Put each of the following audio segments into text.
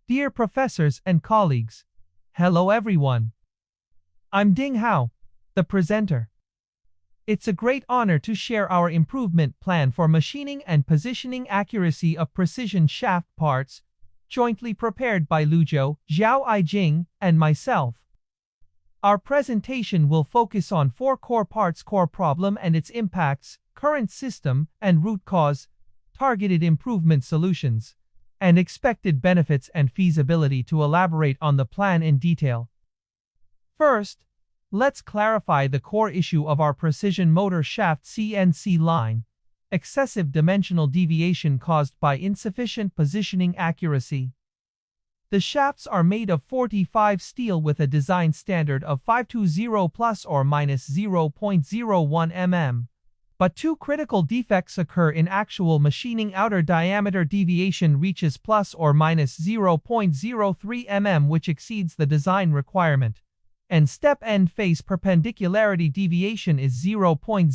Dear professors and colleagues, hello everyone. I'm Ding Hao, the presenter. It's a great honor to share our improvement plan for machining and positioning accuracy of precision shaft parts, jointly prepared by Luzhou, Zhao Aijing, and myself. Our presentation will focus on 4 core parts: core problem and its impacts, current system and root cause, targeted improvement solutions, and expected benefits and feasibility. To elaborate on the plan in detail. First, let's clarify the core issue of our precision motor shaft CNC line: excessive dimensional deviation caused by insufficient positioning accuracy. The shafts are made of 45 steel with a design standard of 520 plus or minus 0.01 mm. But 2 critical defects occur in actual machining. Outer diameter deviation reaches plus or minus 0.03 mm, which exceeds the design requirement, and step end face perpendicularity deviation is 0.012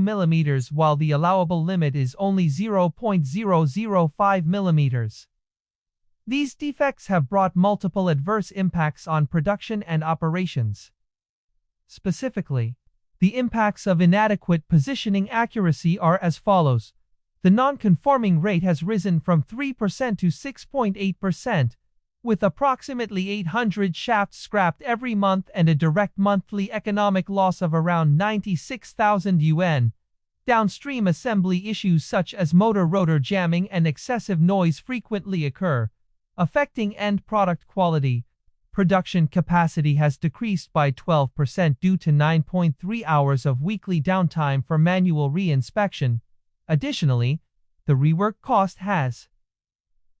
mm, while the allowable limit is only 0.005 mm. These defects have brought multiple adverse impacts on production and operations. Specifically, the impacts of inadequate positioning accuracy are as follows. The non-conforming rate has risen from 3% to 6.8%, with approximately 800 shafts scrapped every month and a direct monthly economic loss of around 96,000 yuan. Downstream assembly issues such as motor rotor jamming and excessive noise frequently occur, affecting end product quality. Production capacity has decreased by 12% due to 9.3 hours of weekly downtime for manual re-inspection. Additionally, the rework cost has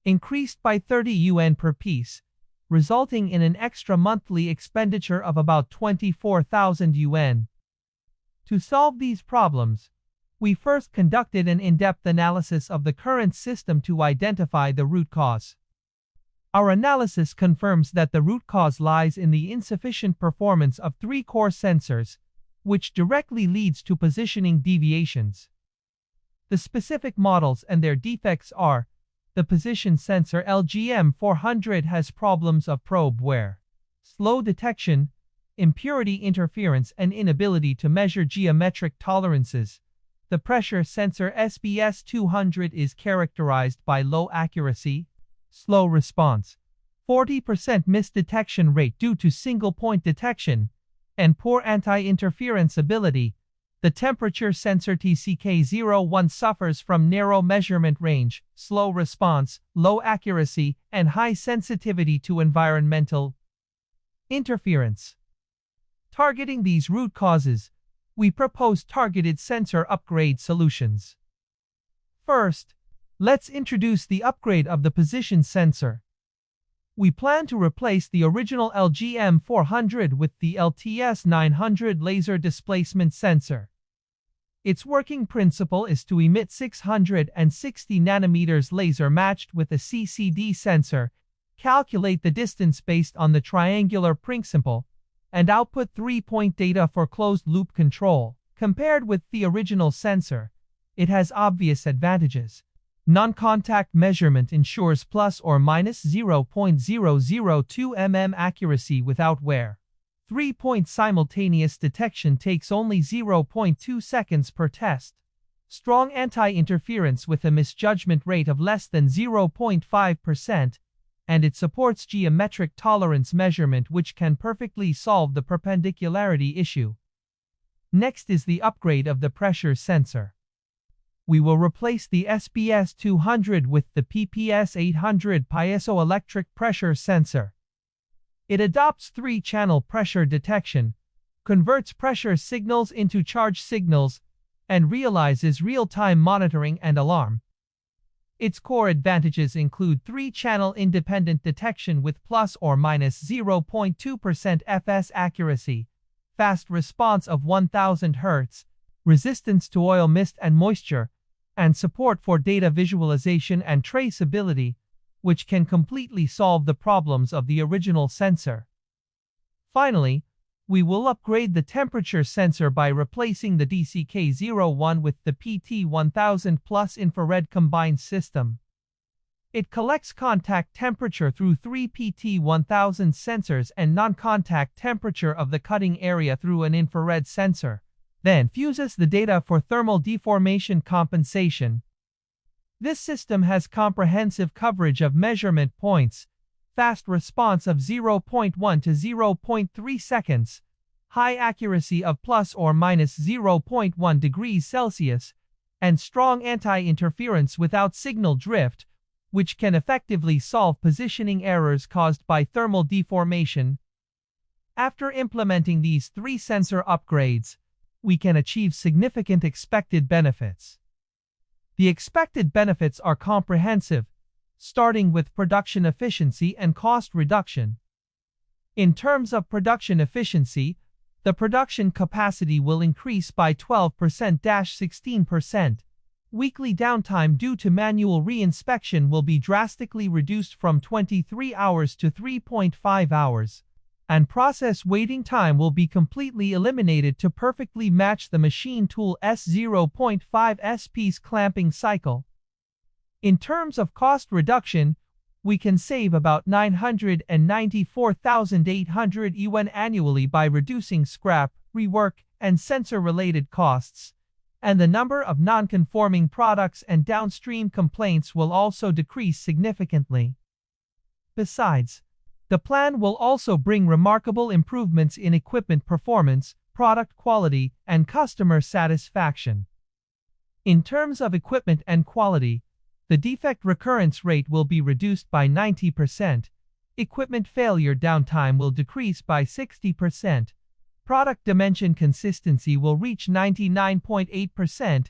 increased by 30 yuan per piece, resulting in an extra monthly expenditure of about 24,000 yuan. To solve these problems, we first conducted an in-depth analysis of the current system to identify the root cause. Our analysis confirms that the root cause lies in the insufficient performance of 3 core sensors, which directly leads to positioning deviations. The specific models and their defects are: the position sensor LGM400 has problems of probe wear, slow detection, impurity interference, and inability to measure geometric tolerances. The pressure sensor SBS200 is characterized by low accuracy, slow response, 40% misdetection rate due to single-point detection, and poor anti-interference ability. The temperature sensor TCK01 suffers from narrow measurement range, slow response, low accuracy, and high sensitivity to environmental interference. Targeting these root causes, we propose targeted sensor upgrade solutions. First, let's introduce the upgrade of the position sensor. We plan to replace the original LGM400 with the LTS900 laser displacement sensor. Its working principle is to emit 660 nanometers laser matched with a CCD sensor, calculate the distance based on the triangular principle, and output 3-point data for closed-loop control. Compared with the original sensor, it has obvious advantages. Non-contact measurement ensures plus or minus 0.002 mm accuracy without wear. 3-point simultaneous detection takes only 0.2 seconds per test. Strong anti-interference with a misjudgment rate of less than 0.5%, and it supports geometric tolerance measurement, which can perfectly solve the perpendicularity issue. Next is the upgrade of the pressure sensor. We will replace the SBS200 with the PPS800 piezoelectric pressure sensor. It adopts 3-channel pressure detection, converts pressure signals into charge signals, and realizes real-time monitoring and alarm. Its core advantages include 3-channel independent detection with plus or minus 0.2% FS accuracy, fast response of 1000 Hz, resistance to oil, mist, and moisture, and support for data visualization and traceability, which can completely solve the problems of the original sensor. Finally, we will upgrade the temperature sensor by replacing the DCK01 with the PT1000 Plus infrared combined system. It collects contact temperature through three PT1000 sensors and non-contact temperature of the cutting area through an infrared sensor, then fuses the data for thermal deformation compensation. This system has comprehensive coverage of measurement points, fast response of 0.1 to 0.3 seconds, high accuracy of plus or minus 0.1 degrees Celsius, and strong anti-interference without signal drift, which can effectively solve positioning errors caused by thermal deformation. After implementing these three sensor upgrades, we can achieve significant expected benefits. The expected benefits are comprehensive, starting with production efficiency and cost reduction. In terms of production efficiency, the production capacity will increase by 12%-16%. Weekly downtime due to manual reinspection will be drastically reduced from 23 hours to 3.5 hours, and process waiting time will be completely eliminated to perfectly match the machine tool S0.5's piece clamping cycle. In terms of cost reduction, we can save about 994,800 yuan annually by reducing scrap, rework, and sensor-related costs, and the number of non-conforming products and downstream complaints will also decrease significantly. Besides, the plan will also bring remarkable improvements in equipment performance, product quality, and customer satisfaction. In terms of equipment and quality, the defect recurrence rate will be reduced by 90%, equipment failure downtime will decrease by 60%, product dimension consistency will reach 99.8%,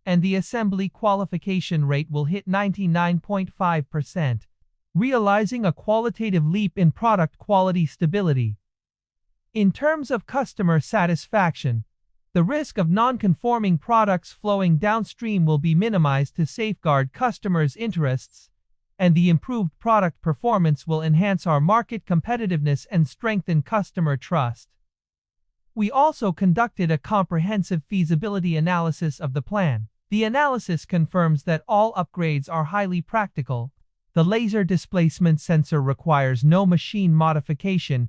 and the assembly qualification rate will hit 99.5%, realizing a qualitative leap in product quality stability. In terms of customer satisfaction, the risk of non-conforming products flowing downstream will be minimized to safeguard customers' interests, and the improved product performance will enhance our market competitiveness and strengthen customer trust. We also conducted a comprehensive feasibility analysis of the plan. The analysis confirms that all upgrades are highly practical. The laser displacement sensor requires no machine modification,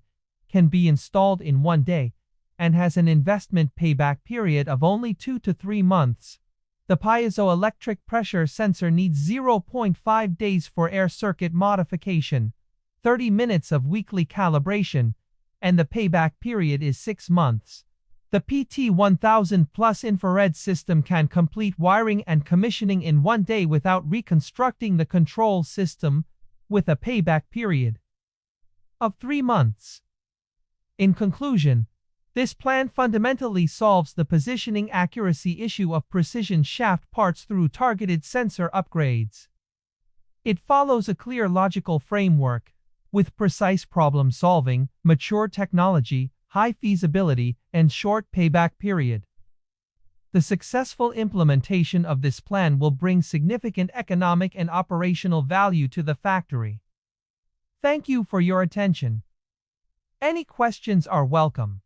can be installed in 1 day, and has an investment payback period of only 2 to 3 months. The piezoelectric pressure sensor needs 0.5 days for air circuit modification, 30 minutes of weekly calibration, and the payback period is 6 months. The PT1000 Plus infrared system can complete wiring and commissioning in 1 day without reconstructing the control system, with a payback period of 3 months. In conclusion, this plan fundamentally solves the positioning accuracy issue of precision shaft parts through targeted sensor upgrades. It follows a clear logical framework, with precise problem solving, mature technology, high feasibility, and short payback period. The successful implementation of this plan will bring significant economic and operational value to the factory. Thank you for your attention. Any questions are welcome.